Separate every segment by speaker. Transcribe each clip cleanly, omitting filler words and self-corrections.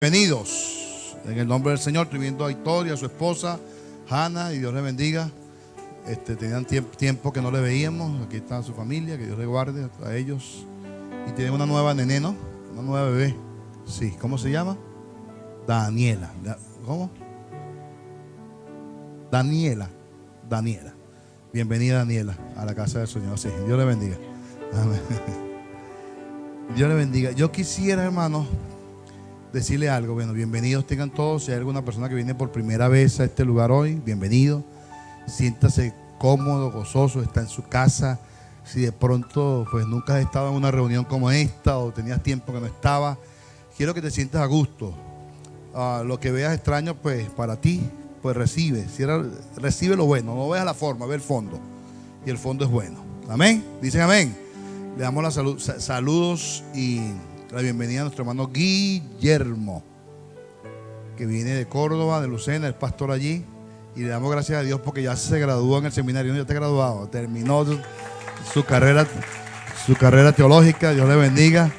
Speaker 1: Bienvenidos en el nombre del Señor. Estoy viendo a Victoria, a su esposa Hannah, y Dios le bendiga. Tenían tiempo que no le veíamos. Aquí está su familia, que Dios le guarde a ellos. Y tiene una nueva nené, ¿no? Una nueva bebé. Sí, ¿cómo se llama? Daniela. ¿Cómo? Daniela. Bienvenida, Daniela, a la casa del Señor. Sí, Dios le bendiga. Amén. Dios le bendiga. Yo quisiera, hermanos, decirle algo. Bueno, bienvenidos tengan todos. Si hay alguna persona que viene por primera vez a este lugar hoy, bienvenido. Siéntase cómodo, gozoso, está en su casa. Si de pronto pues nunca has estado en una reunión como esta o tenías tiempo que no estaba, quiero que te sientas a gusto. Lo que veas extraño, pues para ti, pues recibe. Recibe lo bueno, no veas la forma, ve el fondo. Y el fondo es bueno. Amén. Dicen amén. Le damos la saludos y la bienvenida a nuestro hermano Guillermo, que viene de Córdoba, de Lucena, es pastor allí. Y le damos gracias a Dios porque ya se graduó en el seminario. Ya está graduado, terminó su carrera teológica. Dios le bendiga.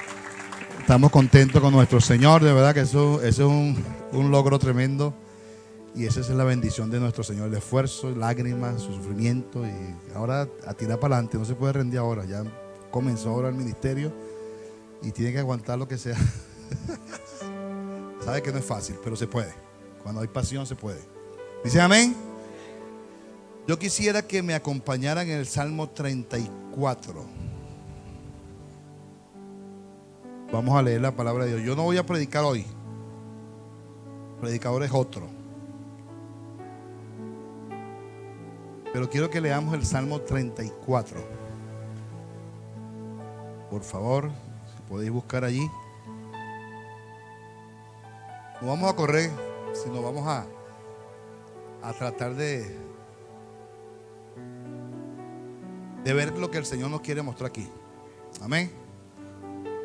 Speaker 1: Estamos contentos con nuestro Señor. De verdad que eso es un logro tremendo. Y esa es la bendición de nuestro Señor. El esfuerzo, lágrimas, su sufrimiento. Y ahora a tirar para adelante. No se puede rendir ahora. Ya comenzó ahora el ministerio y tiene que aguantar lo que sea. Sabe que no es fácil, pero se puede. Cuando hay pasión se puede. ¿Dicen amén? Yo quisiera que me acompañaran en el Salmo 34. Vamos a leer la palabra de Dios. Yo no voy a predicar hoy. El predicador es otro. Pero quiero que leamos el Salmo 34. Por favor, si podéis buscar allí. No vamos a correr, sino vamos a tratar de ver lo que el Señor nos quiere mostrar aquí. Amén.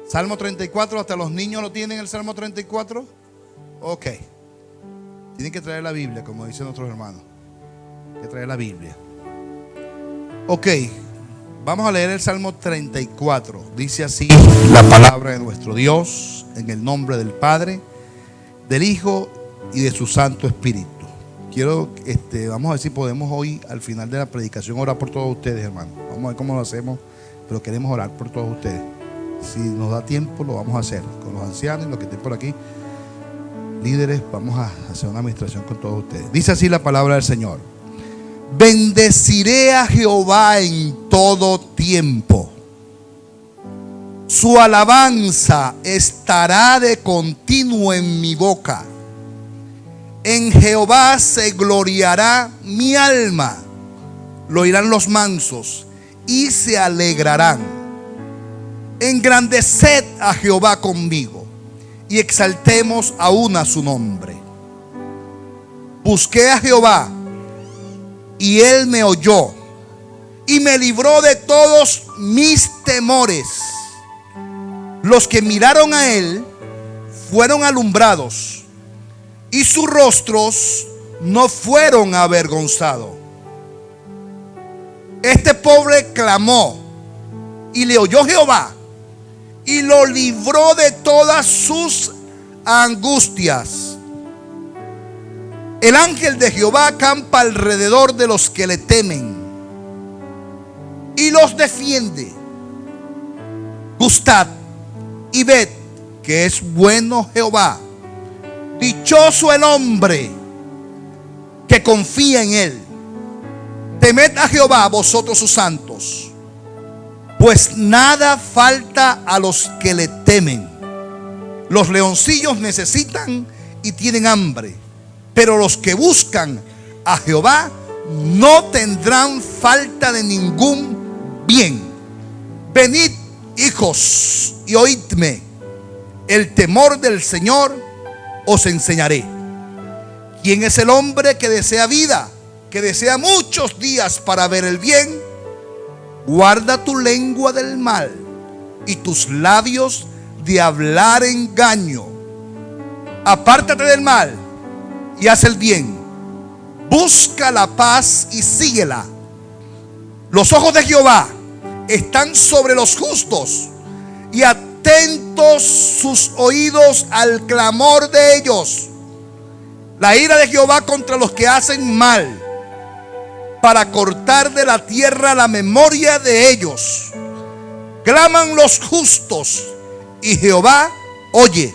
Speaker 1: Salmo 34, hasta los niños lo tienen, el Salmo 34. Ok. Tienen que traer la Biblia, como dicen nuestros hermanos. Hay que traer la Biblia. Ok. Vamos a leer el Salmo 34. Dice así la palabra de nuestro Dios, en el nombre del Padre, del Hijo y de su Santo Espíritu. Vamos a ver si podemos hoy, al final de la predicación, orar por todos ustedes, hermanos. Vamos a ver cómo lo hacemos, pero queremos orar por todos ustedes. Si nos da tiempo, lo vamos a hacer con los ancianos y los que estén por aquí, líderes. Vamos a hacer una administración con todos ustedes. Dice así la palabra del Señor: bendeciré a Jehová en todo tiempo. Su alabanza estará de continuo en mi boca. En Jehová se gloriará mi alma. Lo oirán los mansos y se alegrarán. Engrandeced a Jehová conmigo y exaltemos aún a su nombre. Busqué a Jehová y él me oyó y me libró de todos mis temores. Los que miraron a él fueron alumbrados y sus rostros no fueron avergonzados. Este pobre clamó y le oyó Jehová y lo libró de todas sus angustias. El ángel de Jehová acampa alrededor de los que le temen y los defiende. Gustad y ved que es bueno Jehová. Dichoso el hombre que confía en él. Temed a Jehová, vosotros sus santos, pues nada falta a los que le temen. Los leoncillos necesitan y tienen hambre, pero los que buscan a Jehová no tendrán falta de ningún bien. Venid, hijos, y oídme. El temor del Señor os enseñaré. ¿Quién es el hombre que desea vida, que desea muchos días para ver el bien? Guarda tu lengua del mal y tus labios de hablar engaño. Apártate del mal y haz el bien. Busca la paz y síguela. Los ojos de Jehová están sobre los justos y atentos sus oídos al clamor de ellos. La ira de Jehová contra los que hacen mal, para cortar de la tierra la memoria de ellos. Claman los justos, y Jehová oye,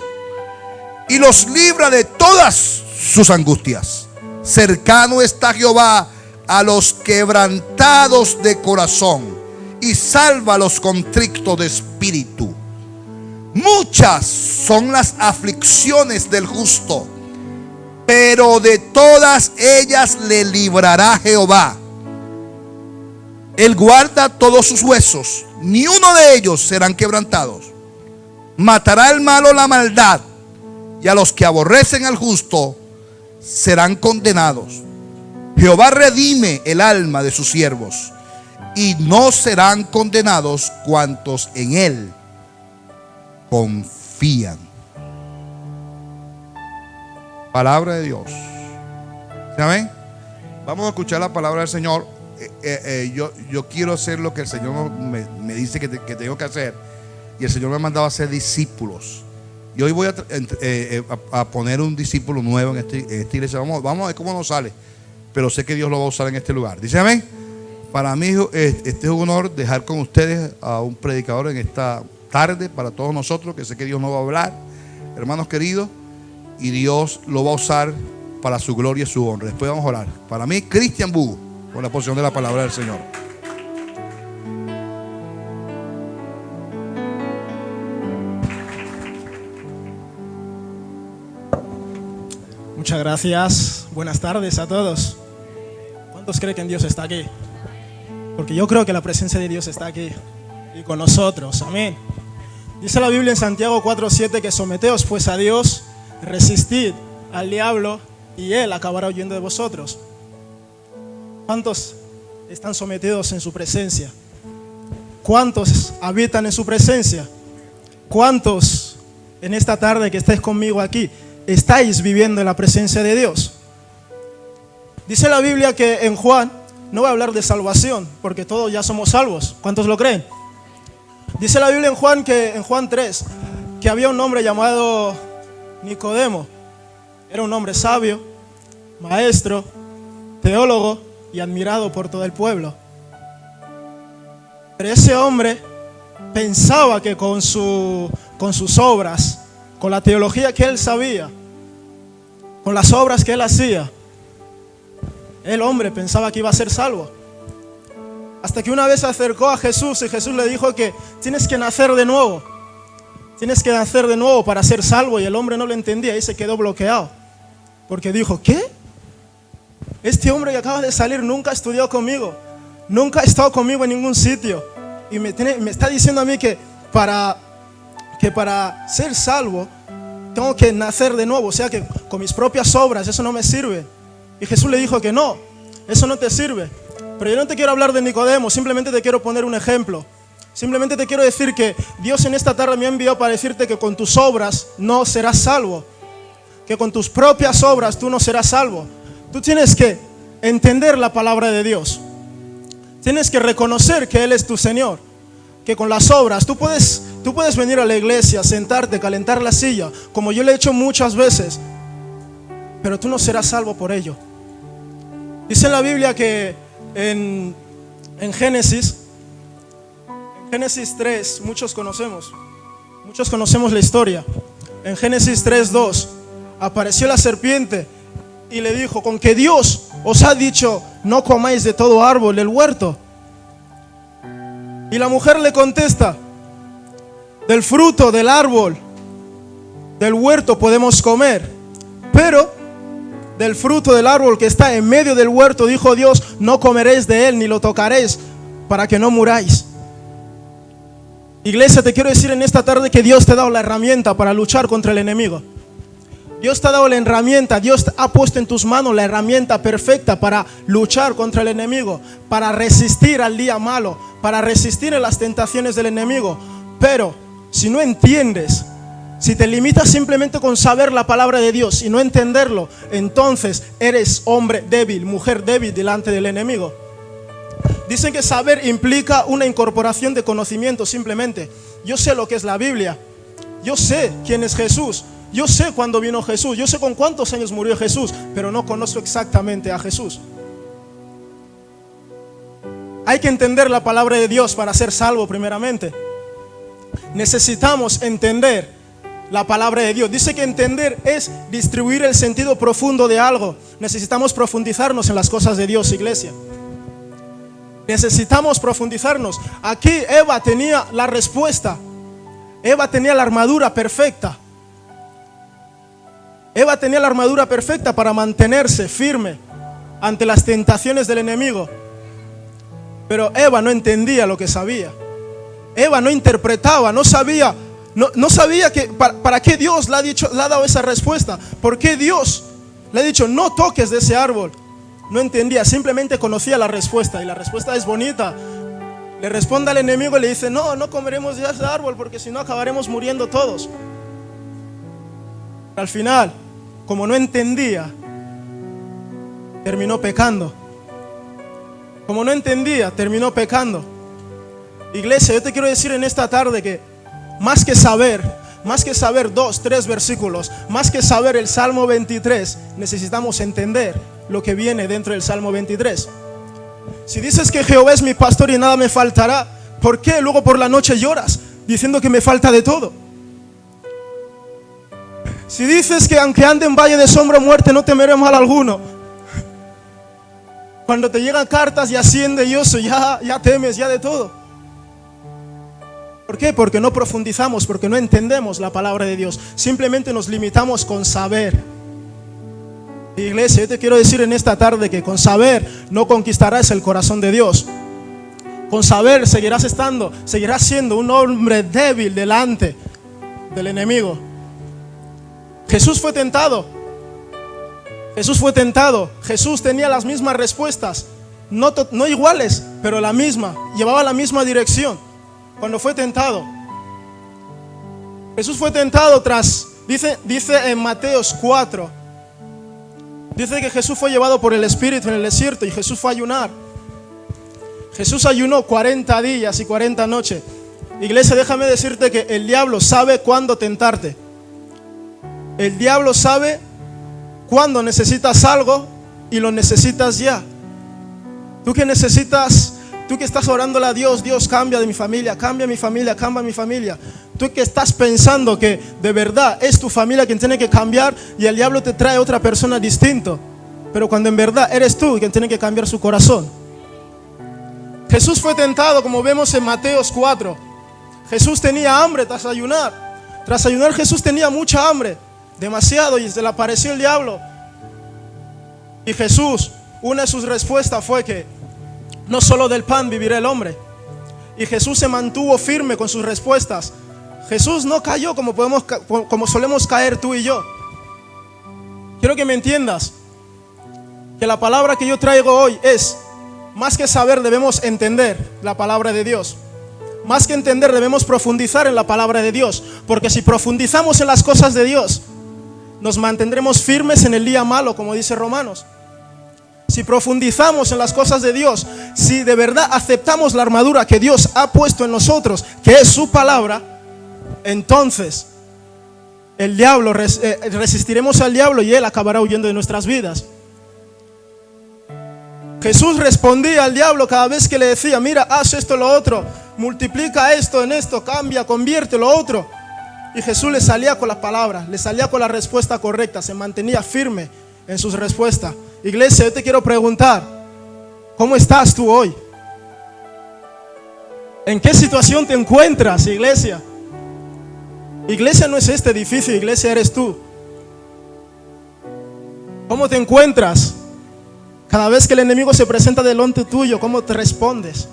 Speaker 1: y los libra de todas sus angustias. Cercano está Jehová a los quebrantados de corazón, y salva a los contritos de espíritu. Muchas son las aflicciones del justo, pero de todas ellas le librará Jehová. Él guarda todos sus huesos, ni uno de ellos serán quebrantados. Matará el malo la maldad, y a los que aborrecen al justo serán condenados. Jehová redime el alma de sus siervos, y no serán condenados cuantos en él confían. Palabra de Dios. ¿Saben? Vamos a escuchar la palabra del Señor. Yo quiero hacer lo que el Señor me dice que tengo que hacer. Y el Señor me ha mandado a hacer discípulos. Y hoy voy a poner un discípulo nuevo en esta iglesia. Vamos a ver cómo nos sale. Pero sé que Dios lo va a usar en este lugar. Dice amén. Para mí este es un honor dejar con ustedes a un predicador en esta tarde. Para todos nosotros, que sé que Dios nos va a hablar, hermanos queridos. Y Dios lo va a usar para su gloria y su honra. Después vamos a orar. Para mí, Cristian Bugo, con la porción de la palabra del Señor.
Speaker 2: Muchas gracias. Buenas tardes a todos. ¿Cuántos creen que Dios está aquí? Porque yo creo que la presencia de Dios está aquí y con nosotros. Amén. Dice la Biblia en Santiago 4:7 que someteos pues a Dios, resistid al diablo y él acabará huyendo de vosotros. ¿Cuántos están sometidos en su presencia? ¿Cuántos habitan en su presencia? ¿Cuántos en esta tarde que estáis conmigo aquí estáis viviendo en la presencia de Dios? Dice la Biblia que en Juan, no voy a hablar de salvación porque todos ya somos salvos. ¿Cuántos lo creen? Dice la Biblia en Juan 3 que había un hombre llamado Nicodemo. Era un hombre sabio, maestro, teólogo y admirado por todo el pueblo. Pero ese hombre pensaba que con sus obras, con la teología que él sabía, con las obras que él hacía, el hombre pensaba que iba a ser salvo. Hasta que una vez se acercó a Jesús y Jesús le dijo que tienes que nacer de nuevo. Tienes que nacer de nuevo para ser salvo. Y el hombre no lo entendía y se quedó bloqueado. Porque dijo, ¿qué? Este hombre que acaba de salir nunca estudió conmigo. Nunca ha estado conmigo en ningún sitio. Y me está diciendo a mí que para ser salvo tengo que nacer de nuevo. O sea que con mis propias obras eso no me sirve. Y Jesús le dijo que no, eso no te sirve. Pero yo no te quiero hablar de Nicodemo, simplemente te quiero poner un ejemplo. Simplemente te quiero decir que Dios en esta tarde me ha enviado para decirte que con tus obras no serás salvo. Que con tus propias obras tú no serás salvo. Tú tienes que entender la palabra de Dios. Tienes que reconocer que Él es tu Señor. Que con las obras tú puedes venir a la iglesia, sentarte, calentar la silla, como yo lo he hecho muchas veces. Pero tú no serás salvo por ello. Dice en la Biblia que en Génesis 3, muchos conocemos la historia. En Génesis 3:2 apareció la serpiente y le dijo, ¿con que Dios os ha dicho no comáis de todo árbol del huerto? Y la mujer le contesta, del fruto del árbol del huerto podemos comer, pero del fruto del árbol que está en medio del huerto, dijo Dios, no comeréis de él ni lo tocaréis para que no muráis. Iglesia, te quiero decir en esta tarde que Dios te ha dado la herramienta para luchar contra el enemigo. Dios te ha dado la herramienta, Dios ha puesto en tus manos la herramienta perfecta para luchar contra el enemigo, para resistir al día malo, para resistir a las tentaciones del enemigo. Pero si no entiendes, si te limitas simplemente con saber la palabra de Dios y no entenderlo, entonces eres hombre débil, mujer débil delante del enemigo. Dicen que saber implica una incorporación de conocimiento simplemente. Yo sé lo que es la Biblia. Yo sé quién es Jesús. Yo sé cuándo vino Jesús. Yo sé con cuántos años murió Jesús, pero no conozco exactamente a Jesús. Hay que entender la palabra de Dios para ser salvo primeramente. Necesitamos entender la palabra de Dios. Dice que entender es distribuir el sentido profundo de algo. Necesitamos profundizarnos en las cosas de Dios, iglesia. Necesitamos profundizarnos. Aquí Eva tenía la respuesta. Eva tenía la armadura perfecta. Eva tenía la armadura perfecta para mantenerse firme ante las tentaciones del enemigo. Pero Eva no entendía lo que sabía. Eva no interpretaba, no sabía que para qué Dios le ha dado esa respuesta. ¿Por qué Dios le ha dicho no toques de ese árbol? No entendía, simplemente conocía la respuesta. Y la respuesta es bonita. Le responde al enemigo y le dice: no comeremos de ese árbol, porque si no acabaremos muriendo todos. Al final, como no entendía, terminó pecando. Como no entendía, terminó pecando. Iglesia, yo te quiero decir en esta tarde que más que saber 2, 3 versículos, más que saber el Salmo 23, necesitamos entender lo que viene dentro del Salmo 23. Si dices que Jehová es mi pastor y nada me faltará, ¿por qué luego por la noche lloras diciendo que me falta de todo? Si dices que aunque ande en valle de sombra o muerte no temeré mal alguno, cuando te llegan cartas y asciende y oso, ya temes ya de todo. ¿Por qué? Porque no profundizamos, porque no entendemos la palabra de Dios. Simplemente nos limitamos con saber. Iglesia, yo te quiero decir en esta tarde que con saber no conquistarás el corazón de Dios. Con saber seguirás siendo un hombre débil delante del enemigo. Jesús fue tentado. Jesús tenía las mismas respuestas, no iguales, pero la misma. Llevaba la misma dirección cuando fue tentado. Jesús fue tentado dice en Mateos 4, dice que Jesús fue llevado por el Espíritu en el desierto y Jesús fue a ayunar. Jesús ayunó 40 días y 40 noches. Iglesia, déjame decirte que el diablo sabe cuándo tentarte. El diablo sabe cuando necesitas algo y lo necesitas ya. Tú que estás orándole a Dios: Dios, cambia de mi familia, cambia mi familia, cambia mi familia. Tú que estás pensando que de verdad es tu familia quien tiene que cambiar y el diablo te trae otra persona distinto, pero cuando en verdad eres tú quien tiene que cambiar su corazón. Jesús fue tentado, como vemos en Mateos 4. Jesús tenía hambre tras ayunar. Tras ayunar Jesús tenía mucha hambre, demasiado, y se le apareció el diablo. Y Jesús, una de sus respuestas fue que no solo del pan vivirá el hombre. Y Jesús se mantuvo firme con sus respuestas. Jesús no cayó como solemos caer tú y yo. Quiero que me entiendas que la palabra que yo traigo hoy es: más que saber, debemos entender la palabra de Dios. Más que entender, debemos profundizar en la palabra de Dios. Porque si profundizamos en las cosas de Dios, nos mantendremos firmes en el día malo, como dice Romanos. Si profundizamos en las cosas de Dios, si de verdad aceptamos la armadura que Dios ha puesto en nosotros, que es su palabra, entonces el diablo, resistiremos al diablo y él acabará huyendo de nuestras vidas. Jesús respondía al diablo cada vez que le decía: mira, haz esto, lo otro, multiplica esto en esto, cambia, convierte lo otro. Y Jesús le salía con las palabras, le salía con la respuesta correcta, se mantenía firme en sus respuestas. Iglesia, yo te quiero preguntar: ¿cómo estás tú hoy? ¿En qué situación te encuentras, iglesia? Iglesia no es este edificio, iglesia eres tú. ¿Cómo te encuentras? Cada vez que el enemigo se presenta delante tuyo, ¿cómo te respondes?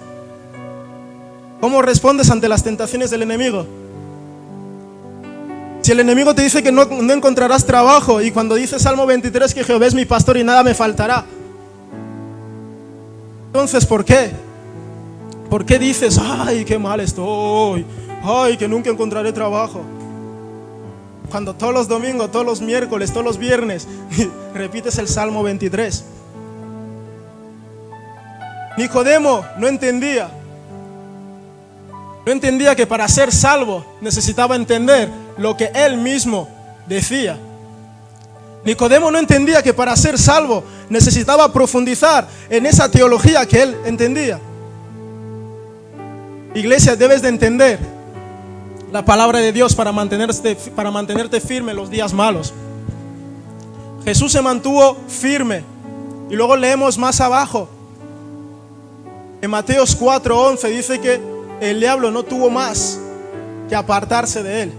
Speaker 2: ¿Cómo respondes ante las tentaciones del enemigo? Si el enemigo te dice que no encontrarás trabajo, y cuando dice Salmo 23 que Jehová es mi pastor y nada me faltará, entonces ¿por qué? ¿Por qué dices: ay, qué mal estoy, ay, que nunca encontraré trabajo? Cuando todos los domingos, todos los miércoles, todos los viernes repites el Salmo 23. Nicodemo no entendía que para ser salvo necesitaba entender lo que él mismo decía. Nicodemo no entendía que para ser salvo necesitaba profundizar en esa teología que él entendía. Iglesia, debes de entender la palabra de Dios para mantenerte firme en los días malos. Jesús se mantuvo firme. Y luego leemos más abajo, en Mateos 4:11 dice que el diablo no tuvo más que apartarse de él.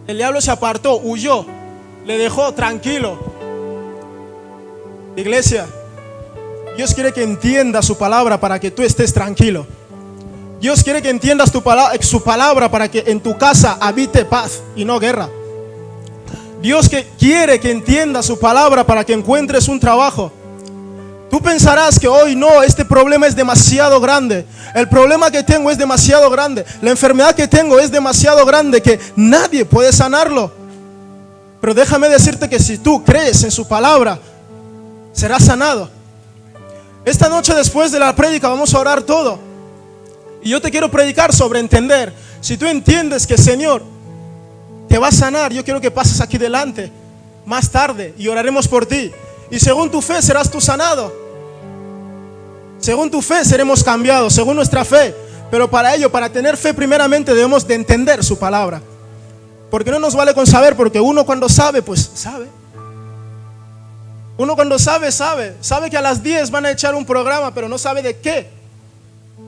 Speaker 2: El diablo se apartó, huyó, le dejó tranquilo. Iglesia, Dios quiere que entiendas su palabra para que tú estés tranquilo. Dios quiere que entiendas su palabra para que en tu casa habite paz y no guerra. Dios quiere que entiendas su palabra para que encuentres un trabajo. Tú pensarás que hoy no, este problema es demasiado grande. El problema que tengo es demasiado grande. La enfermedad que tengo es demasiado grande que nadie puede sanarlo. Pero déjame decirte que si tú crees en su palabra, serás sanado. Esta noche después de la prédica vamos a orar todo. Y yo te quiero predicar sobre entender. Si tú entiendes que el Señor te va a sanar, yo quiero que pases aquí delante más tarde y oraremos por ti. Y según tu fe serás tú sanado. Según tu fe seremos cambiados, según nuestra fe. Pero para ello, para tener fe primeramente debemos de entender su palabra. Porque no nos vale con saber, porque uno cuando sabe, pues sabe. Uno cuando sabe que a las 10 van a echar un programa, pero no sabe de qué.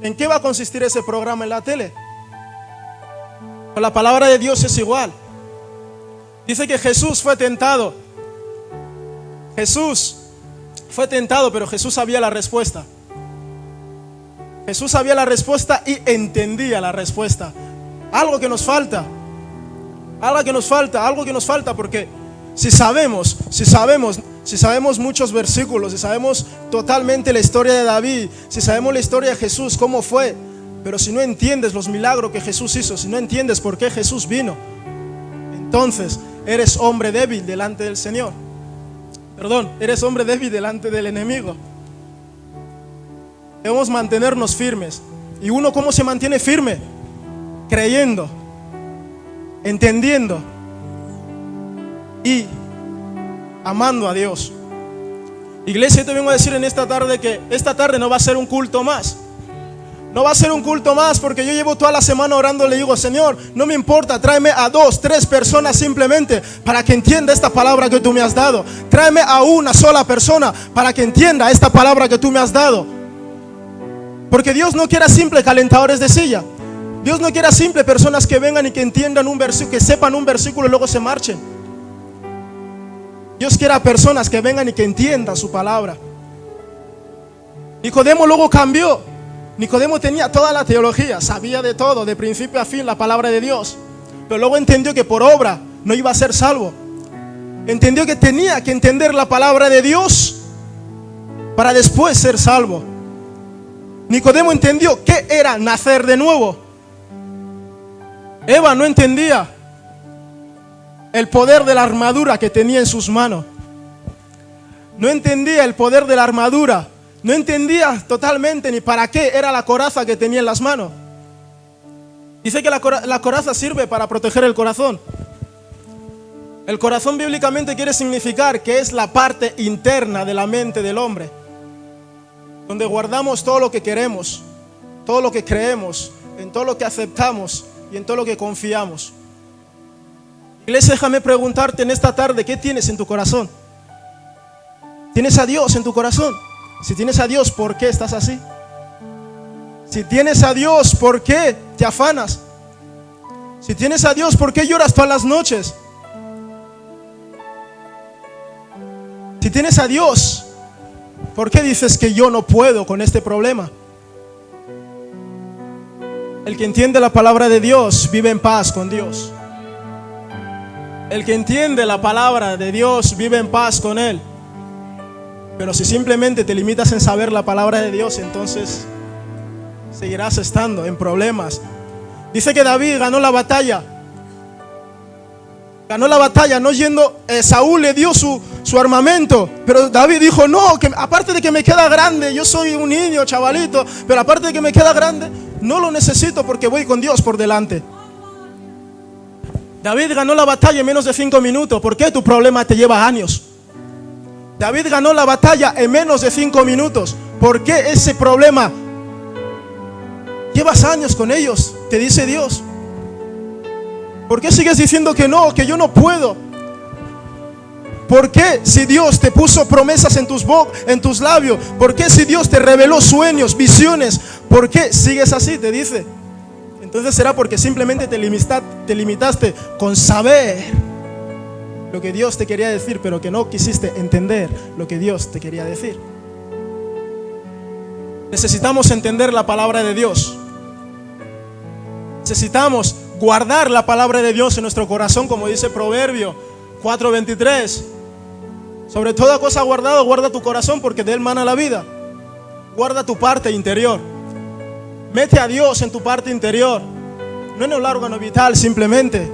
Speaker 2: ¿En qué va a consistir ese programa en la tele? Pero la palabra de Dios es igual. Dice que Jesús fue tentado. Jesús fue tentado, pero Jesús sabía la respuesta. Jesús sabía la respuesta y entendía la respuesta. Algo que nos falta. Algo que nos falta, porque si sabemos muchos versículos, si sabemos totalmente la historia de David, si sabemos la historia de Jesús, cómo fue, pero si no entiendes los milagros que Jesús hizo, si no entiendes por qué Jesús vino, entonces eres hombre débil delante del Señor. Eres hombre débil delante del enemigo. Debemos mantenernos firmes. ¿Y uno cómo se mantiene firme? Creyendo, entendiendo y amando a Dios. Iglesia, te vengo a decir en esta tarde que esta tarde no va a ser un culto más. No va a ser un culto más, porque yo llevo toda la semana orando. Le digo, Señor, no me importa, tráeme a 2, 3 personas simplemente para que entienda esta palabra que tú me has dado. Tráeme a una sola persona para que entienda esta palabra que tú me has dado. Porque Dios no quiere simples calentadores de silla. Dios no quiere simples personas que vengan y que entiendan un versículo, que sepan un versículo y luego se marchen. Dios quiere a personas que vengan y que entiendan su palabra. Nicodemo luego cambió. Nicodemo tenía toda la teología, sabía de todo, de principio a fin, la palabra de Dios. Pero luego entendió que por obra no iba a ser salvo. Entendió que tenía que entender la palabra de Dios para después ser salvo. Nicodemo entendió qué era nacer de nuevo. Eva no entendía el poder de la armadura que tenía en sus manos. No entendía el poder de la armadura. No entendía totalmente ni para qué era la coraza que tenía en las manos. Dice que la coraza sirve para proteger el corazón. El corazón bíblicamente quiere significar que es la parte interna de la mente del hombre, donde guardamos todo lo que queremos, todo lo que creemos, en todo lo que aceptamos y en todo lo que confiamos. Iglesia, déjame preguntarte en esta tarde, ¿qué tienes en tu corazón? ¿Tienes a Dios en tu corazón? Si tienes a Dios, ¿por qué estás así? Si tienes a Dios, ¿por qué te afanas? Si tienes a Dios, ¿por qué lloras todas las noches? Si tienes a Dios, ¿por qué dices que yo no puedo con este problema? El que entiende la palabra de Dios vive en paz con Dios. El que entiende la palabra de Dios vive en paz con Él. Pero si simplemente te limitas en saber la palabra de Dios, entonces seguirás estando en problemas. Dice que David ganó la batalla. Ganó la batalla no yendo, Saúl le dio su su armamento. Pero David dijo, no, que aparte de que me queda grande, yo soy un niño, chavalito, pero aparte de que me queda grande, no lo necesito porque voy con Dios por delante. David ganó la batalla en menos de 5 minutos. ¿Por qué tu problema te lleva años? David ganó la batalla en menos de 5 minutos. ¿Por qué ese problema llevas años con ellos? Te dice Dios. ¿Por qué sigues diciendo que no, que yo no puedo? ¿Por qué si Dios te puso promesas en tus labios? ¿Por qué si Dios te reveló sueños, visiones? ¿Por qué sigues así? Te dice. Entonces será porque simplemente te limitaste con saber lo que Dios te quería decir, pero que no quisiste entender lo que Dios te quería decir. Necesitamos entender la palabra de Dios. Necesitamos guardar la palabra de Dios en nuestro corazón, como dice Proverbio 4:23. Sobre toda cosa guardada, guarda tu corazón, porque de él mana la vida. Guarda tu parte interior. Mete a Dios en tu parte interior, no en el órgano vital simplemente.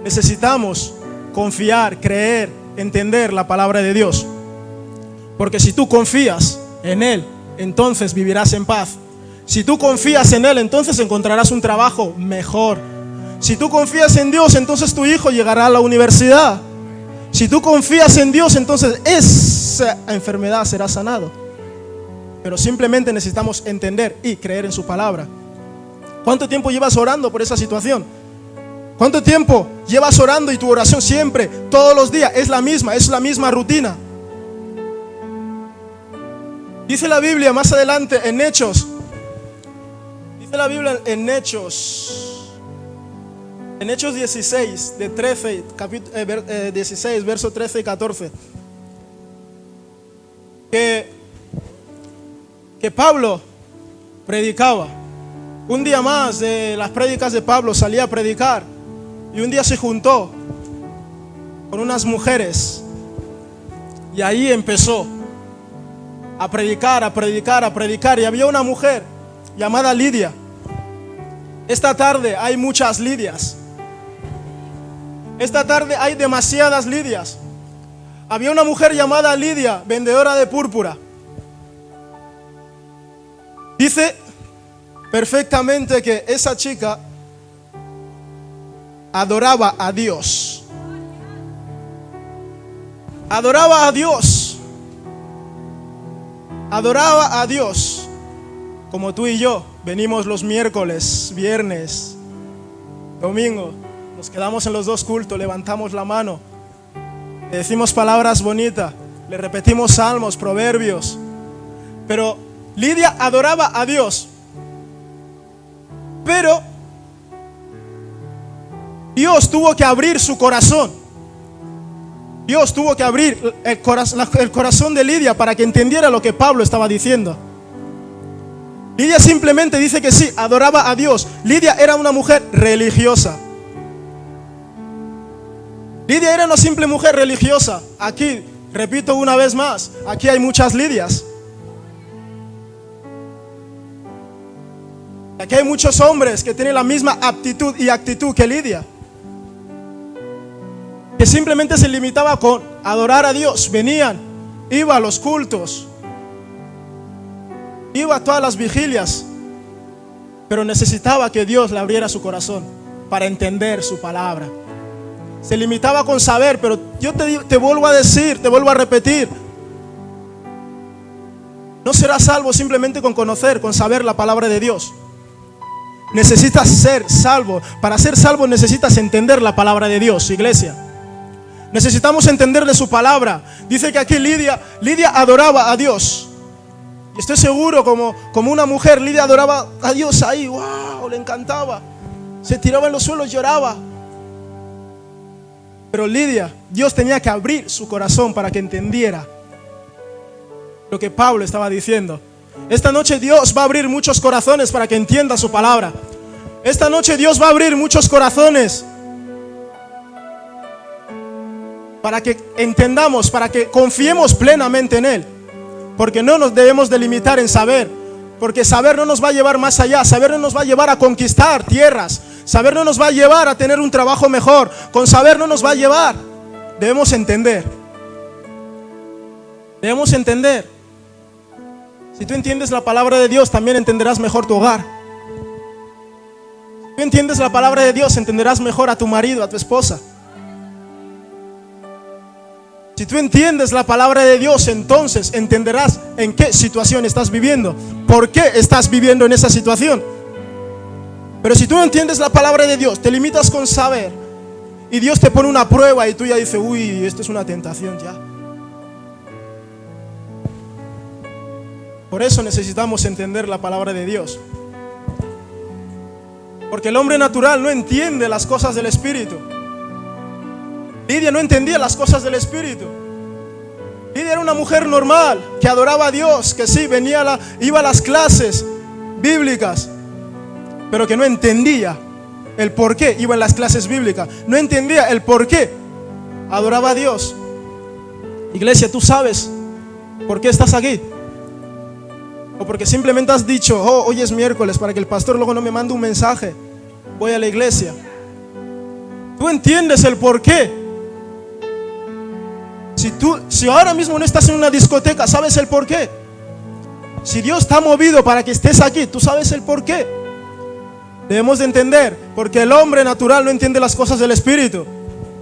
Speaker 2: Necesitamos confiar, creer, entender la palabra de Dios. Porque si tú confías en Él, entonces vivirás en paz. Si tú confías en Él, entonces encontrarás un trabajo mejor. Si tú confías en Dios, entonces tu hijo llegará a la universidad. Si tú confías en Dios, entonces esa enfermedad será sanado. Pero simplemente necesitamos entender y creer en su palabra. ¿Cuánto tiempo llevas orando por esa situación? ¿Cuánto tiempo llevas orando y tu oración siempre, todos los días, es la misma rutina? Dice la Biblia más adelante en Hechos. Dice la Biblia en Hechos 16, 16, versos 13 y 14. Que Pablo predicaba. Un día más de las prédicas de Pablo salía a predicar. Y un día se juntó con unas mujeres. Y ahí empezó a predicar. Y había una mujer llamada Lidia. Esta tarde hay muchas Lidias. Esta tarde hay demasiadas Lidias. Había una mujer llamada Lidia, vendedora de púrpura. Dice perfectamente que esa chica adoraba a Dios. Adoraba a Dios. Adoraba a Dios. Como tú y yo venimos los miércoles, viernes, domingo. Nos quedamos en los dos cultos, levantamos la mano, le decimos palabras bonitas, le repetimos salmos, proverbios. Pero Lidia adoraba a Dios. Pero Dios tuvo que abrir su corazón. Dios tuvo que abrir el corazón de Lidia para que entendiera lo que Pablo estaba diciendo. Lidia simplemente dice que sí, adoraba a Dios. Lidia era una mujer religiosa. Lidia era una simple mujer religiosa. Aquí, repito una vez más, aquí hay muchas Lidias. Aquí hay muchos hombres que tienen la misma aptitud y actitud que Lidia, que simplemente se limitaba con adorar a Dios. Venían, iba a los cultos, iba a todas las vigilias, pero necesitaba que Dios le abriera su corazón para entender su palabra. Se limitaba con saber, pero yo te vuelvo a decir, te vuelvo a repetir, no serás salvo simplemente con conocer, con saber la palabra de Dios. Necesitas ser salvo. Para ser salvo necesitas entender la palabra de Dios, iglesia. Necesitamos entender de su palabra. Dice que aquí Lidia adoraba a Dios. Y estoy seguro, como una mujer, Lidia adoraba a Dios ahí. ¡Wow! Le encantaba. Se tiraba en los suelos, lloraba. Pero Lidia, Dios tenía que abrir su corazón para que entendiera lo que Pablo estaba diciendo. Esta noche Dios va a abrir muchos corazones para que entienda su palabra. Esta noche Dios va a abrir muchos corazones para que entendamos, para que confiemos plenamente en Él. Porque no nos debemos de limitar en saber, porque saber no nos va a llevar más allá. Saber no nos va a llevar a conquistar tierras. Saber no nos va a llevar a tener un trabajo mejor. Con saber no nos va a llevar. Debemos entender. Debemos entender. Si tú entiendes la palabra de Dios, también entenderás mejor tu hogar. Si tú entiendes la palabra de Dios, entenderás mejor a tu marido, a tu esposa. Si tú entiendes la palabra de Dios, entonces entenderás en qué situación estás viviendo, por qué estás viviendo en esa situación. Pero si tú no entiendes la palabra de Dios, te limitas con saber, y Dios te pone una prueba y tú ya dices, uy, esto es una tentación ya. Por eso necesitamos entender la palabra de Dios. Porque el hombre natural no entiende las cosas del Espíritu. Lidia no entendía las cosas del Espíritu. Lidia era una mujer normal, que adoraba a Dios, que sí, iba a las clases bíblicas, pero que no entendía el por qué iba en las clases bíblicas. No entendía el por qué adoraba a Dios. Iglesia, ¿tú sabes por qué estás aquí? O porque simplemente has dicho, oh, hoy es miércoles, para que el pastor luego no me mande un mensaje, voy a la iglesia. Tú entiendes el por qué. Si ahora mismo no estás en una discoteca, ¿sabes el por qué? Si Dios te ha movido para que estés aquí, ¿tú sabes el por qué? Debemos de entender, porque el hombre natural no entiende las cosas del Espíritu.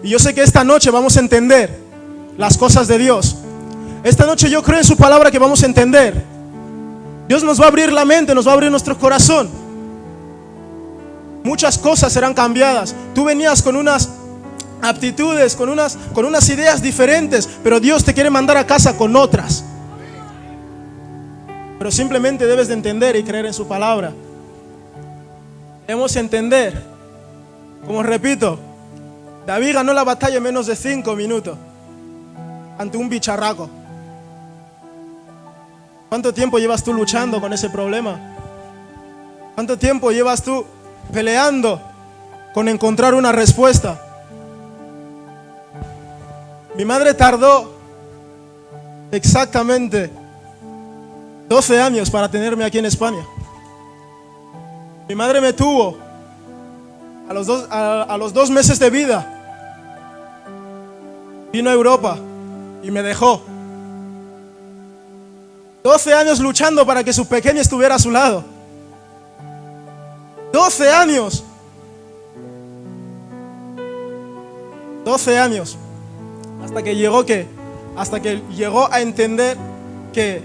Speaker 2: Y yo sé que esta noche vamos a entender las cosas de Dios. Esta noche yo creo en su palabra que vamos a entender. Dios nos va a abrir la mente, nos va a abrir nuestro corazón. Muchas cosas serán cambiadas. Tú venías con unas aptitudes, con unas ideas diferentes, pero Dios te quiere mandar a casa con otras. Pero simplemente debes de entender y creer en su palabra. Debemos entender, como repito, David ganó la batalla en menos de 5 minutos ante un bicharraco. ¿Cuánto tiempo llevas tú luchando con ese problema? ¿Cuánto tiempo llevas tú peleando con encontrar una respuesta? Mi madre tardó exactamente 12 años para tenerme aquí en España. Mi madre me tuvo a los 2 meses de vida. Vino a Europa y me dejó. 12 años luchando para que su pequeña estuviera a su lado. 12 años. 12 años. Hasta que llegó a entender que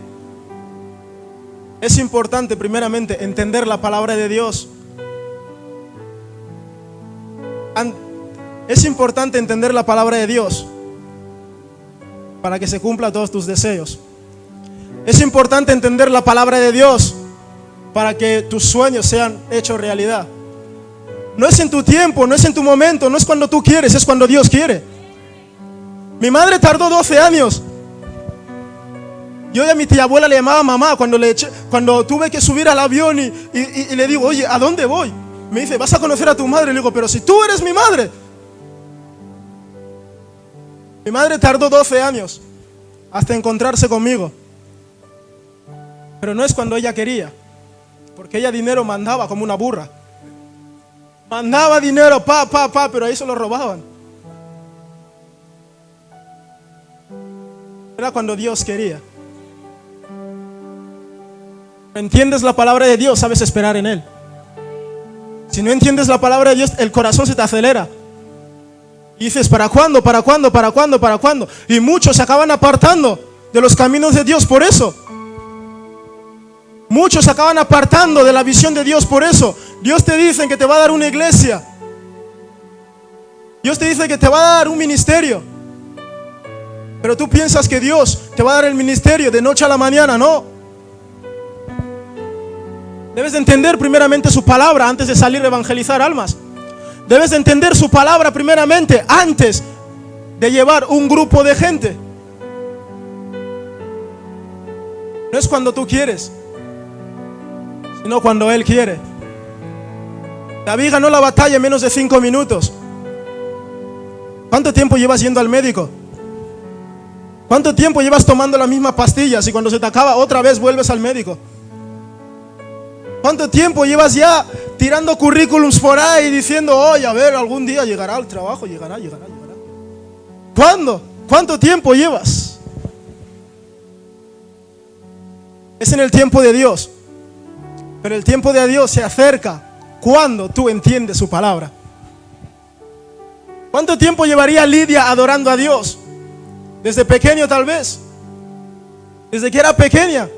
Speaker 2: es importante primeramente entender la palabra de Dios. Es importante entender la palabra de Dios para que se cumplan todos tus deseos. Es importante entender la palabra de Dios para que tus sueños sean hechos realidad. No es en tu tiempo, no es en tu momento, no es cuando tú quieres, es cuando Dios quiere. Mi madre tardó 12 años. Yo y a mi tía abuela le llamaba mamá cuando tuve que subir al avión y le digo, oye, ¿a dónde voy? Me dice, vas a conocer a tu madre. Le digo, pero si tú eres mi madre. Mi madre tardó 12 años hasta encontrarse conmigo. Pero no es cuando ella quería, porque ella dinero mandaba como una burra. Mandaba dinero, pero ahí se lo robaban. Era cuando Dios quería. ¿Entiendes la palabra de Dios? Sabes esperar en Él. Si no entiendes la palabra de Dios, el corazón se te acelera. Y dices, ¿para cuándo? ¿Para cuándo? ¿Para cuándo? ¿Para cuándo? Y muchos se acaban apartando de los caminos de Dios por eso. Muchos se acaban apartando de la visión de Dios por eso. Dios te dice que te va a dar una iglesia. Dios te dice que te va a dar un ministerio. Pero tú piensas que Dios te va a dar el ministerio de noche a la mañana. No. Debes de entender primeramente su palabra antes de salir a evangelizar almas. Debes de entender su palabra primeramente antes de llevar un grupo de gente. No es cuando tú quieres, sino cuando Él quiere. David ganó la batalla en menos de 5 minutos. ¿Cuánto tiempo llevas yendo al médico? ¿Cuánto tiempo llevas tomando las mismas pastillas y cuando se te acaba otra vez vuelves al médico? ¿Cuánto tiempo llevas ya tirando currículums por ahí diciendo, oye, a ver, algún día llegará al trabajo, llegará? ¿Cuándo? ¿Cuánto tiempo llevas? Es en el tiempo de Dios. Pero el tiempo de Dios se acerca cuando tú entiendes su palabra. ¿Cuánto tiempo llevaría Lidia adorando a Dios? Desde pequeño tal vez. Desde que era pequeña.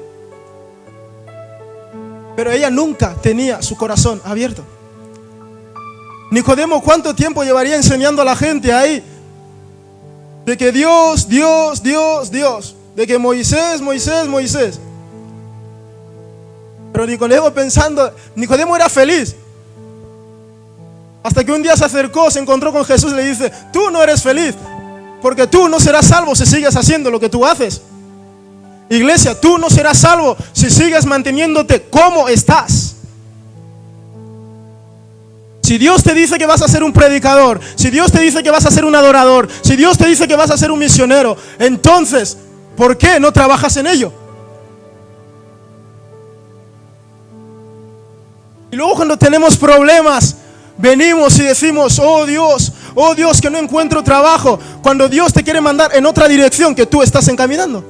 Speaker 2: Pero ella nunca tenía su corazón abierto. Nicodemo, ¿cuánto tiempo llevaría enseñando a la gente ahí? De que Dios, Dios, Dios, Dios. De que Moisés, Moisés, Moisés. Pero Nicodemo era feliz. Hasta que un día se acercó, se encontró con Jesús y le dice: tú no eres feliz, porque tú no serás salvo si sigues haciendo lo que tú haces. Iglesia, tú no serás salvo si sigues manteniéndote como estás. Si Dios te dice que vas a ser un predicador, si Dios te dice que vas a ser un adorador, si Dios te dice que vas a ser un misionero, entonces, ¿por qué no trabajas en ello? Y luego cuando tenemos problemas, venimos y decimos: oh Dios, que no encuentro trabajo, cuando Dios te quiere mandar en otra dirección que tú estás encaminando.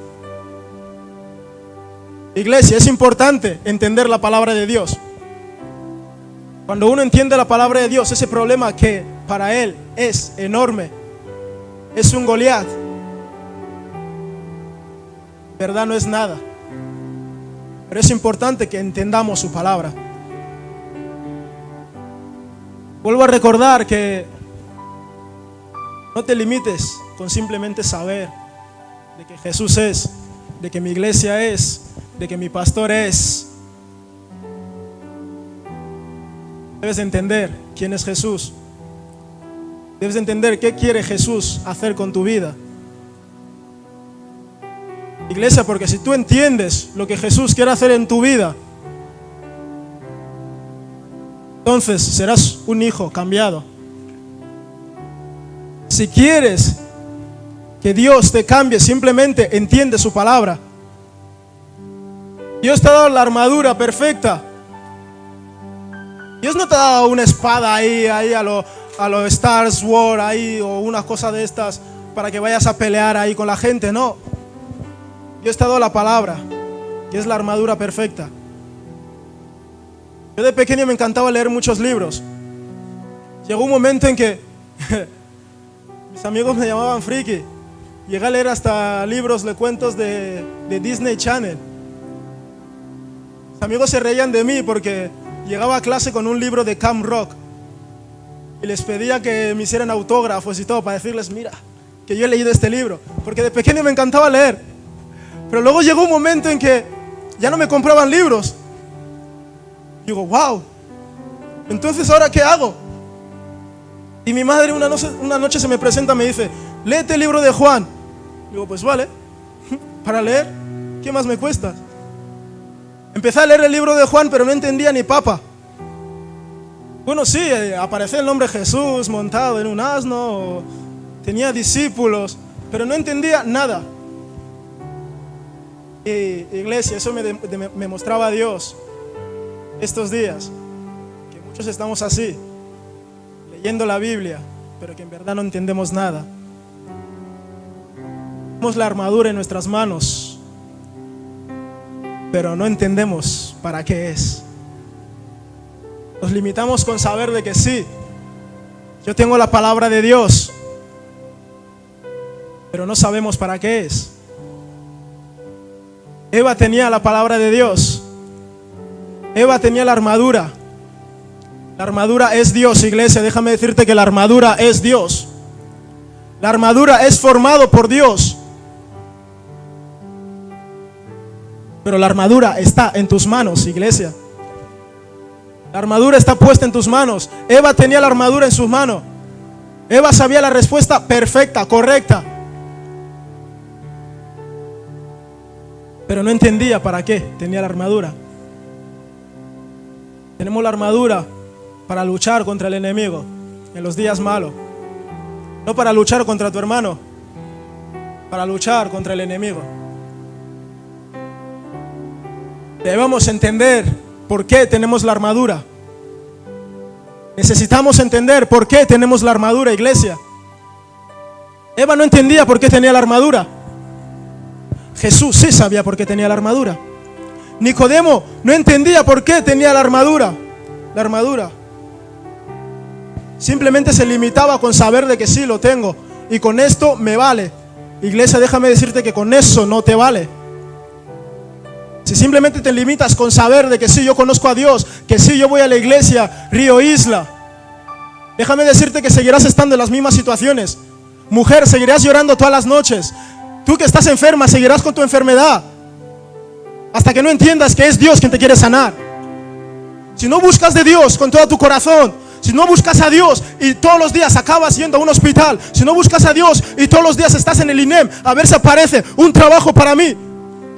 Speaker 2: Iglesia, es importante entender la palabra de Dios. Cuando uno entiende la palabra de Dios, ese problema que para él es enorme, es un Goliat, verdad, no es nada. Pero es importante que entendamos su palabra. Vuelvo a recordar que no te limites con simplemente saber de que Jesús es, de que mi iglesia es, de que mi pastor es. Debes entender quién es Jesús. Debes entender qué quiere Jesús hacer con tu vida. Iglesia, porque si tú entiendes lo que Jesús quiere hacer en tu vida, entonces serás un hijo cambiado. Si quieres que Dios te cambie, simplemente entiende su palabra. Dios te ha dado la armadura perfecta. Dios no te ha dado una espada ahí a lo Star Wars ahí, o una cosa de estas para que vayas a pelear ahí con la gente, no. Dios te ha dado la palabra, que es la armadura perfecta. Yo de pequeño me encantaba leer muchos libros. Llegó un momento en que mis amigos me llamaban friki. Llegué a leer hasta libros de cuentos de Disney Channel. Mis amigos se reían de mí porque llegaba a clase con un libro de Camp Rock y les pedía que me hicieran autógrafos y todo para decirles: mira, que yo he leído este libro, porque de pequeño me encantaba leer. Pero luego llegó un momento en que ya no me compraban libros. Digo: wow, entonces ¿ahora qué hago? Y mi madre una noche se me presenta y me dice: léete el libro de Juan. Digo: pues vale, para leer, ¿qué más me cuesta? Empecé a leer el libro de Juan, pero no entendía ni papa. Bueno, sí, aparecía el nombre Jesús montado en un asno, tenía discípulos, pero no entendía nada. Y iglesia, eso me mostraba Dios estos días, que muchos estamos así, leyendo la Biblia, pero que en verdad no entendemos nada. Tenemos la armadura en nuestras manos, pero no entendemos para qué es. Nos limitamos con saber de que sí, yo tengo la palabra de Dios, pero no sabemos para qué es. Eva tenía la palabra de Dios. Eva tenía la armadura. La armadura es Dios, iglesia. Déjame decirte que la armadura es Dios. La armadura es formado por Dios. Pero la armadura está en tus manos, iglesia. La armadura está puesta en tus manos. Eva tenía la armadura en sus manos. Eva sabía la respuesta perfecta, correcta, pero no entendía para qué tenía la armadura. Tenemos la armadura para luchar contra el enemigo en los días malos. No para luchar contra tu hermano, para luchar contra el enemigo. Debemos entender por qué tenemos la armadura. Necesitamos entender por qué tenemos la armadura, iglesia. Eva no entendía por qué tenía la armadura. Jesús sí sabía por qué tenía la armadura. Nicodemo no entendía por qué tenía la armadura. La armadura. Simplemente se limitaba con saber de que sí lo tengo y con esto me vale. Iglesia, déjame decirte que con eso no te vale. Si simplemente te limitas con saber de que sí, yo conozco a Dios, que sí, yo voy a la iglesia Río Isla, déjame decirte que seguirás estando en las mismas situaciones. Mujer, seguirás llorando todas las noches. Tú que estás enferma, seguirás con tu enfermedad hasta que no entiendas que es Dios quien te quiere sanar. Si no buscas de Dios con todo tu corazón, si no buscas a Dios y todos los días acabas yendo a un hospital, si no buscas a Dios y todos los días estás en el INEM a ver si aparece un trabajo para mí,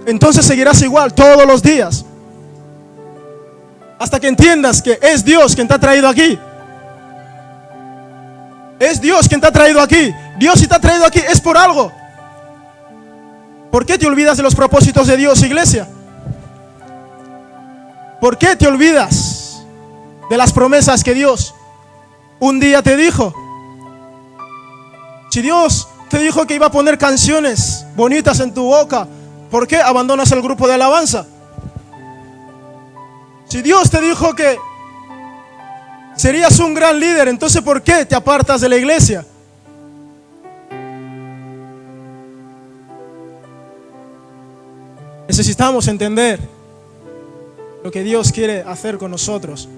Speaker 2: entonces seguirás igual todos los días hasta que entiendas que es Dios quien te ha traído aquí. Es Dios quien te ha traído aquí. Dios, si te ha traído aquí es por algo. ¿Por qué te olvidas de los propósitos de Dios, iglesia? ¿Por qué te olvidas de las promesas que Dios un día te dijo? Si Dios te dijo que iba a poner canciones bonitas en tu boca, ¿por qué abandonas el grupo de alabanza? Si Dios te dijo que serías un gran líder, entonces ¿por qué te apartas de la iglesia? Necesitamos entender lo que Dios quiere hacer con nosotros.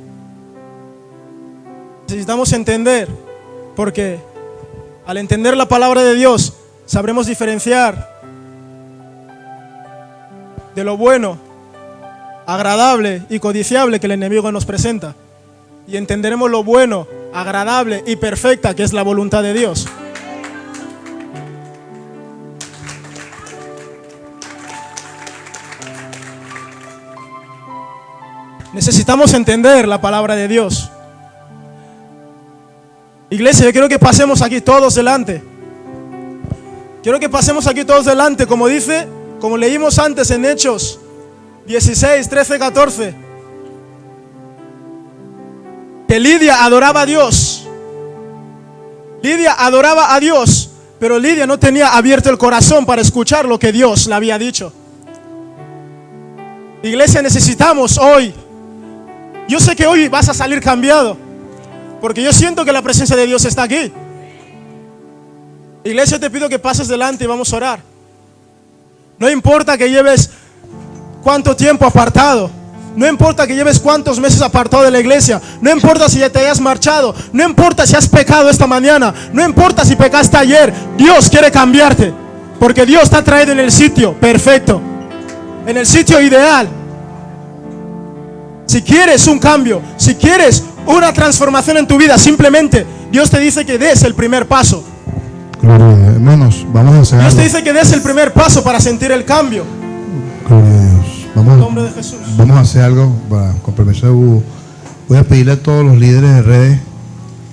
Speaker 2: Necesitamos entender, porque al entender la palabra de Dios sabremos diferenciar de lo bueno, agradable y codiciable que el enemigo nos presenta, y entenderemos lo bueno, agradable y perfecta que es la voluntad de Dios. Necesitamos entender la palabra de Dios. Iglesia, yo quiero que pasemos aquí todos delante. Quiero que pasemos aquí todos delante, como dice, como leímos antes en Hechos 16, 13, 14. Que Lidia adoraba a Dios. Lidia adoraba a Dios, pero Lidia no tenía abierto el corazón para escuchar lo que Dios le había dicho. Iglesia, necesitamos hoy. Yo sé que hoy vas a salir cambiado, porque yo siento que la presencia de Dios está aquí. Iglesia, te pido que pases delante y vamos a orar. No importa que lleves cuánto tiempo apartado, no importa que lleves cuántos meses apartado de la iglesia, no importa si ya te hayas marchado, no importa si has pecado esta mañana, no importa si pecaste ayer, Dios quiere cambiarte, porque Dios te ha traído en el sitio perfecto, en el sitio ideal. Si quieres un cambio, si quieres una transformación en tu vida, simplemente Dios te dice que des el primer paso.
Speaker 1: Gloria a Dios. Hermanos, vamos a hacer
Speaker 2: Dios
Speaker 1: algo.
Speaker 2: te dice que des el primer paso para sentir el cambio.
Speaker 1: Gloria a Dios.
Speaker 2: En el nombre de Jesús.
Speaker 1: Vamos a hacer algo con permiso de Hugo. Voy a pedirle a todos los líderes de redes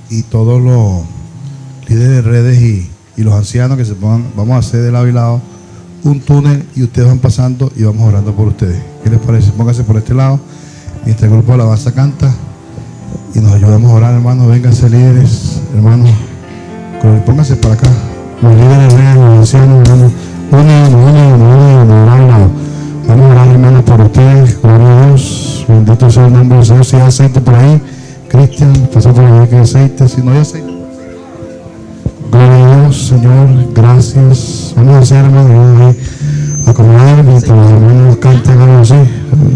Speaker 1: y todos los líderes de redes y los ancianos que se pongan. Vamos a hacer de lado y lado un túnel y ustedes van pasando y vamos orando por ustedes. ¿Qué les parece? Pónganse por este lado mientras el grupo de alabanza canta y nos ayudamos a orar, hermanos. Vénganse, líderes, hermanos. Pónganse para acá. Los líderes de redes, los ancianos, hermanos. Uno. Vamos a orar, hermanos, por ustedes. Gloria a Dios. Bendito sea el nombre del Señor. Si hay aceite por ahí, Cristian, pasa por ahí que hay aceite. Si no hay aceite, gloria a Dios, Señor. Gracias. Vamos a hacer, hermanos, acomodar mientras los hermanos cantan algo así.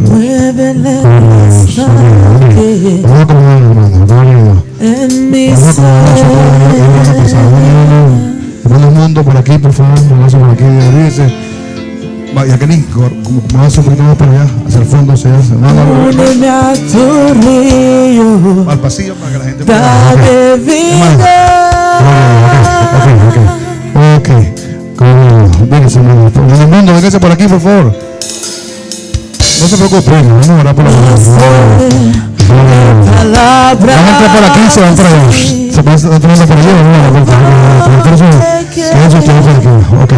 Speaker 3: Muévele
Speaker 1: Vamos a acomodar, hermanos. Gloria a Dios.
Speaker 3: en mi
Speaker 1: Vamos a acomodar.
Speaker 3: ser.
Speaker 1: Hermano Mundo, por aquí, por favor. Hermano, por aquí. Dice. Jacqueline, como hace un poquito más para allá, hacia el fondo, hacia allá.
Speaker 3: Úneme a tu río,
Speaker 1: Al pasillo para que la gente
Speaker 3: dame vida.
Speaker 1: Ok. Véngase, hermano. El mundo, véngase por aquí, por favor. No se preocupen, vamos a orar por la
Speaker 3: Palabra.
Speaker 1: Van a entrar por aquí, se van por allá. Se van entrando por allá. Ok.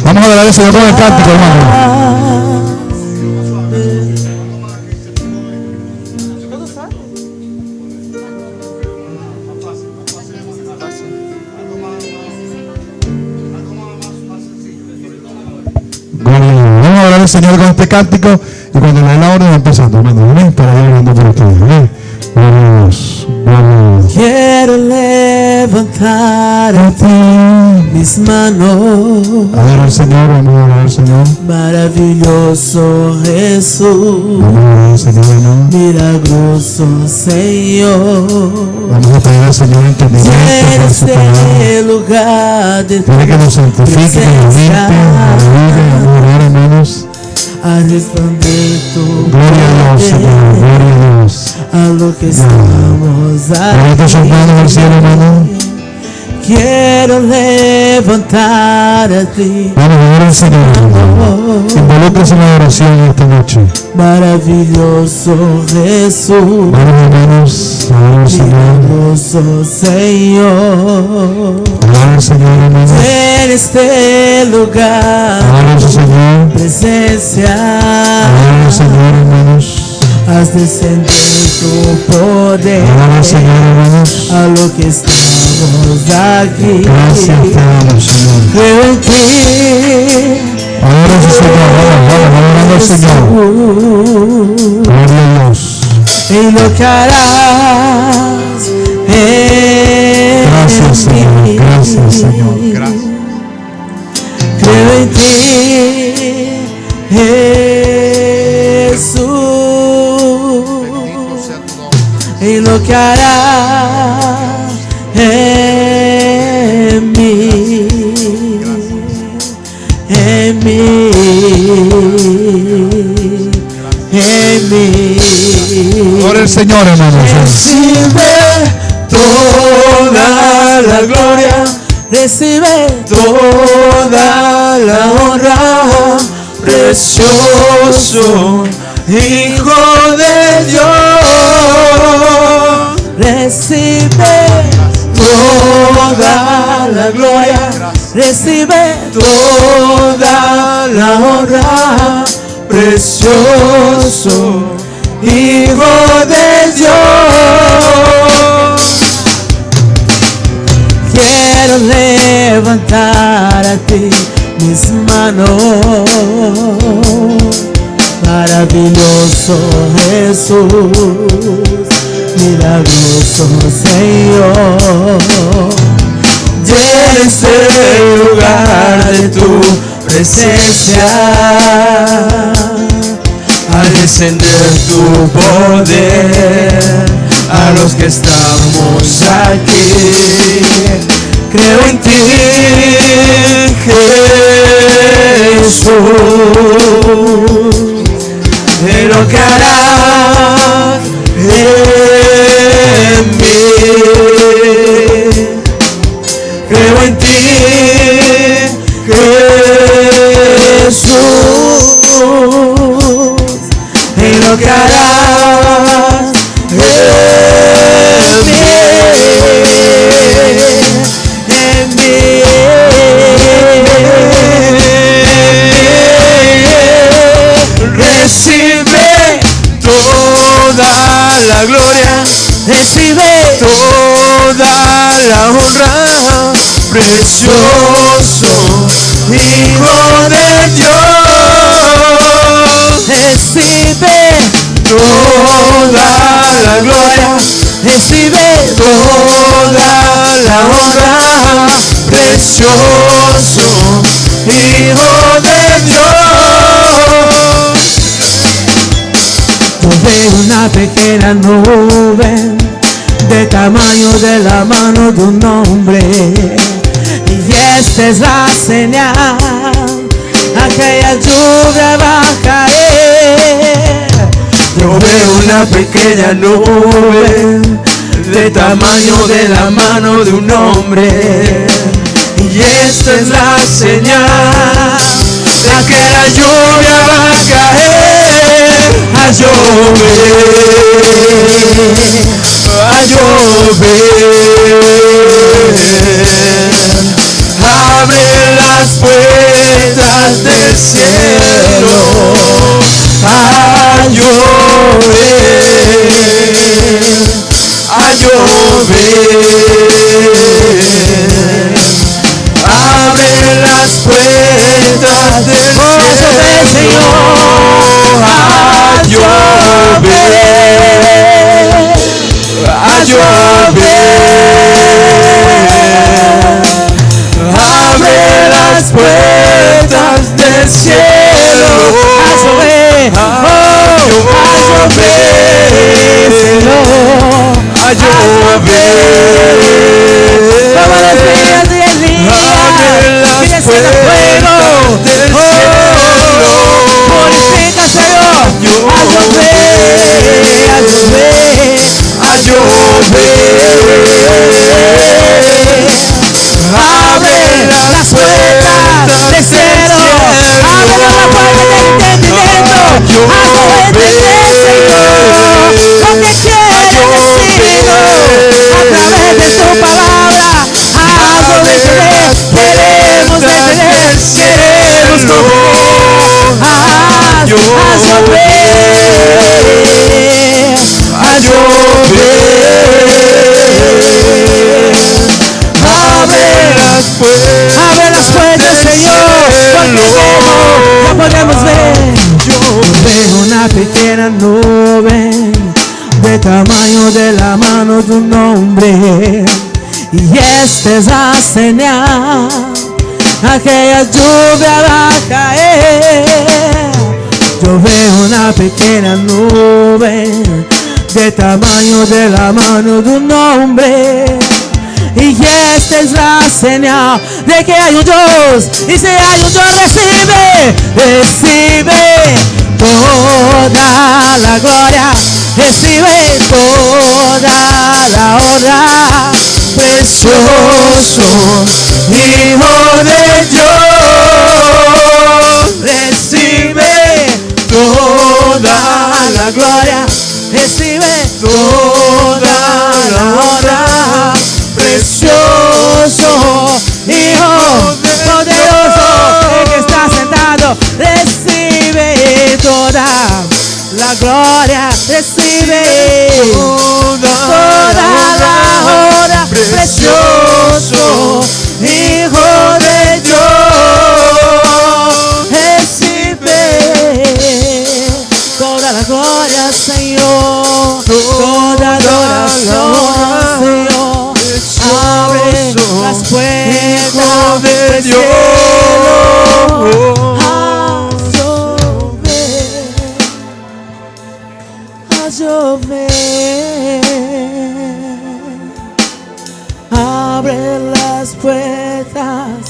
Speaker 1: Vamos a dar ese otro del cántico, hermano.
Speaker 4: al Señor con este cántico y cuando le dé la orden va empezando, hermano. Amén. Para ir orando por ustedes. Amén. Vamos, vamos.
Speaker 3: Quiero levantar a ti mis manos.
Speaker 4: Adora al Señor, vamos a adorar al Señor.
Speaker 3: Maravilloso Jesús,
Speaker 4: Vamos a adorar al Señor, hermano.
Speaker 3: milagroso Señor.
Speaker 4: Vamos a pedir al Señor entendimiento
Speaker 3: En
Speaker 4: por su palabra.
Speaker 3: este lugar de tu
Speaker 4: Pide que nos santifique, que nos limpie. Aleluya. Vamos a orar, hermanos.
Speaker 3: a responder tu
Speaker 4: Gloria a Dios, Señor. Gloria a Dios.
Speaker 3: a lo que estamos
Speaker 4: Levanta sus manos al cielo, hermano.
Speaker 3: Quiero levantar a ti.
Speaker 4: Vamos a orar al Señor, hermano. Involúcrese en la oración esta noche.
Speaker 3: Maravilloso Jesús,
Speaker 4: Vamos, hermanos, a orar al Señor.
Speaker 3: milagroso Señor.
Speaker 4: Adora al Señor, hermanos.
Speaker 3: En este lugar,
Speaker 4: Adora al Señor.
Speaker 3: presencia,
Speaker 4: Adora al Señor, hermanos.
Speaker 3: haz descender tu poder
Speaker 4: Adora al Señor, hermanos.
Speaker 3: a lo que estamos aquí.
Speaker 4: Gracias te damos, Señor.
Speaker 3: Creo en ti,
Speaker 4: Adora al Señor. Vamos, adorando al Señor. Gloria a Dios.
Speaker 3: y lo que harás en
Speaker 4: Gracias, Señor.
Speaker 3: mí.
Speaker 4: Gracias, Señor.
Speaker 1: Gracias.
Speaker 3: Creo en ti, Jesús,
Speaker 1: Sea tu nombre.
Speaker 3: y lo que harás en mí, en mí, en mí.
Speaker 4: Adora al Señor, hermanos.
Speaker 3: Recibe toda la gloria, recibe toda la honra, precioso Hijo de Dios. Recibe toda la gloria, recibe toda la honra, precioso Hijo de Dios. Quiero levantar a ti mis manos. Maravilloso Jesús, milagroso Señor. Llena este lugar de tu presencia, al descender tu poder a los que estamos aquí. Creo en ti, Jesús, en lo que harás en mí. Creo en ti, Jesús, en lo que harás en mí, en mí. Recibe toda la gloria, recibe toda la honra, precioso Hijo de Dios. Recibe toda la gloria, recibe toda la honra, precioso Hijo de Dios. Yo veo una pequeña nube de tamaño de la mano de un hombre, y esta es la señal, aquella lluvia va a caer. Yo veo una pequeña nube de tamaño de la mano de un hombre, y esta es la señal, aquella lluvia va a caer. A llover, a llover. Abre las puertas del cielo, a llover, a llover. Abre las puertas del cielo, puertas del cielo a llover, Señor, a llover. Como los días de Elías, que descienda fuego, purifica, Señor, a llover, a llover. Abre las puertas del cielo, abre la puerta del entendimiento, hazlo entender, Señor, lo que quieres decirnos a través de tu palabra, hazlo entender, queremos entender, queremos comprender, haz llover. Abre las puertas, Señor, porque ya podemos ver. Yo veo una pequeña nube de tamaño de la mano de un hombre, y esta es la señal, aquella lluvia va a caer. Yo veo una pequeña nube de tamaño de la mano de un hombre, y esta es la señal de que hay un Dios. Y si hay un Dios, recibe toda la gloria, recibe toda la honra. Precioso Hijo de Dios, recibe toda la gloria, recibe toda la honra. Precioso Hijo poderoso, el que está sentado, recibe toda la gloria, recibe toda la honra. Precioso Hijo de Dios, recibe toda la gloria, Señor, toda adoración, Señor. Abre las puertas del cielo, a llover. Abre las puertas,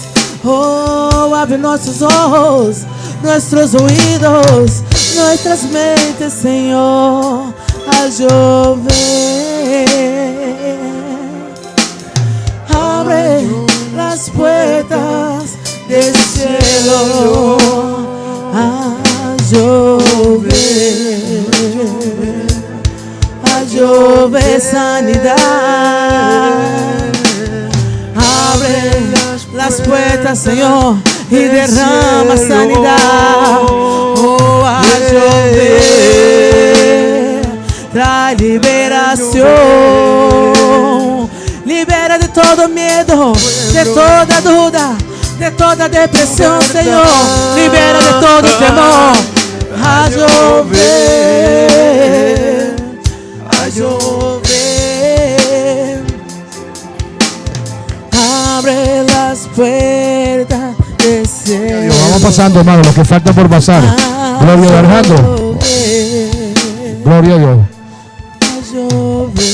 Speaker 3: oh, abre nuestros ojos, nuestros oídos, nuestras mentes, Señor, a llover. Abre las puertas del cielo a llover sanidad. Abre las puertas, Señor, y derrama sanidad. Oh, a llover, trae liberación. Libera de todo miedo, de toda duda, de toda depresión, Señor. Libera de todo temor. A llover, a llover. Abre las puertas del cielo.
Speaker 4: Vamos pasando, hermano, lo que falta por pasar. Gloria a Alejandro. Gloria a Dios.
Speaker 3: A llover.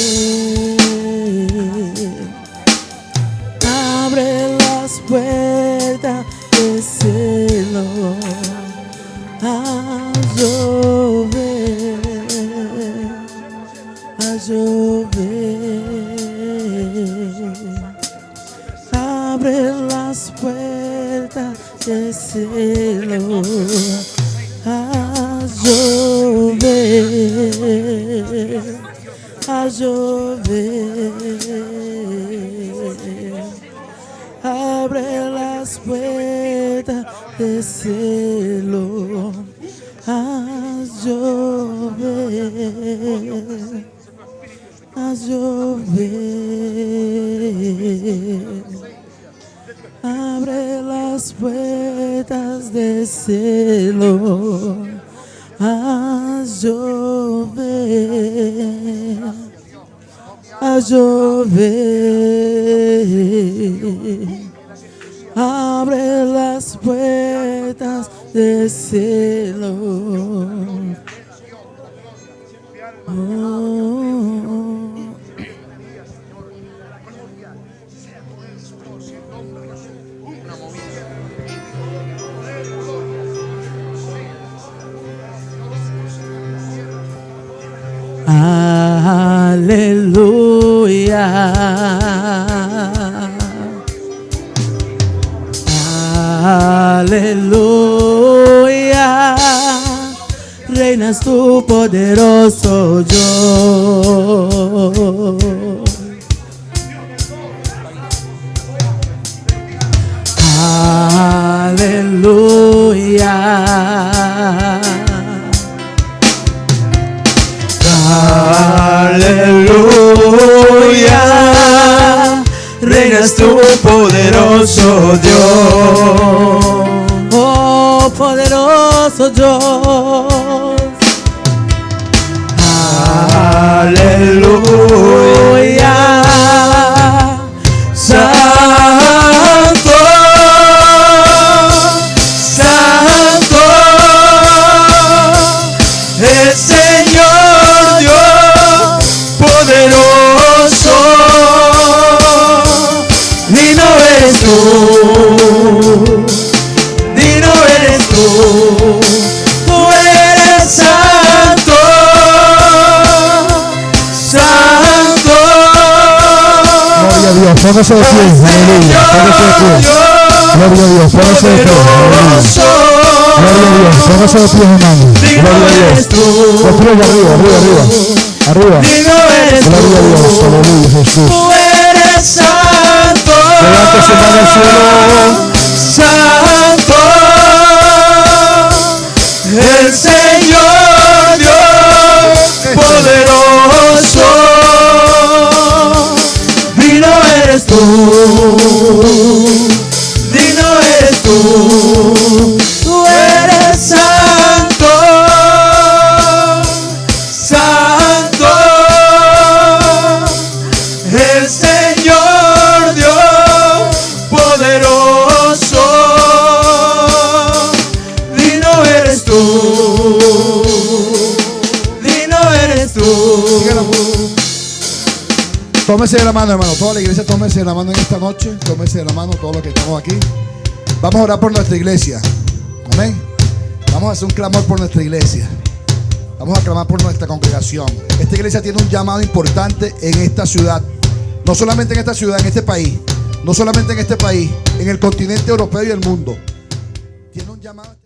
Speaker 3: Abre las puertas del cielo a llover, a llover. Abre las puertas del cielo a llover, a llover. Abre las puertas del cielo a llover, a llover. Abre las puertas del cielo a llover, a llover. abre las puertas del cielo. Oh. Aleluya. Aleluya. Reinas tú, poderoso Dios. Aleluya. Aleluya, reinas tú, poderoso Dios. Oh, poderoso Dios. Aleluya. Santo, santo, el Señor Dios poderoso. Digno eres tú, digno eres tú, tú eres santo, santo.
Speaker 4: Gloria a Dios, póngase de pie, aleluya, póngase de pie. Gloria a Dios, póngase de pie, aleluya. Gloria a Dios, póngase de pie, hermano. Gloria a Dios. Los pies arriba, arriba, arriba. Arriba. Gloria a Dios, aleluya, Jesús.
Speaker 3: Tú eres santo,
Speaker 4: Levante su mano al cielo.
Speaker 3: santo, el Señor Dios poderoso. Digno eres tú, digno eres tú, tú eres santo, santo, el Señor Dios poderoso. Digno eres tú, digno eres tú.
Speaker 1: Tómese de la mano, hermano. Toda la iglesia, tómese de la mano en esta noche. Tómese de la mano todos los que estamos aquí. Vamos a orar por nuestra iglesia. Amén. Vamos a hacer un clamor por nuestra iglesia. Vamos a clamar por nuestra congregación. Esta iglesia tiene un llamado importante en esta ciudad. No solamente en esta ciudad, en este país. No solamente en este país, en el continente europeo y el mundo. Tiene un llamado.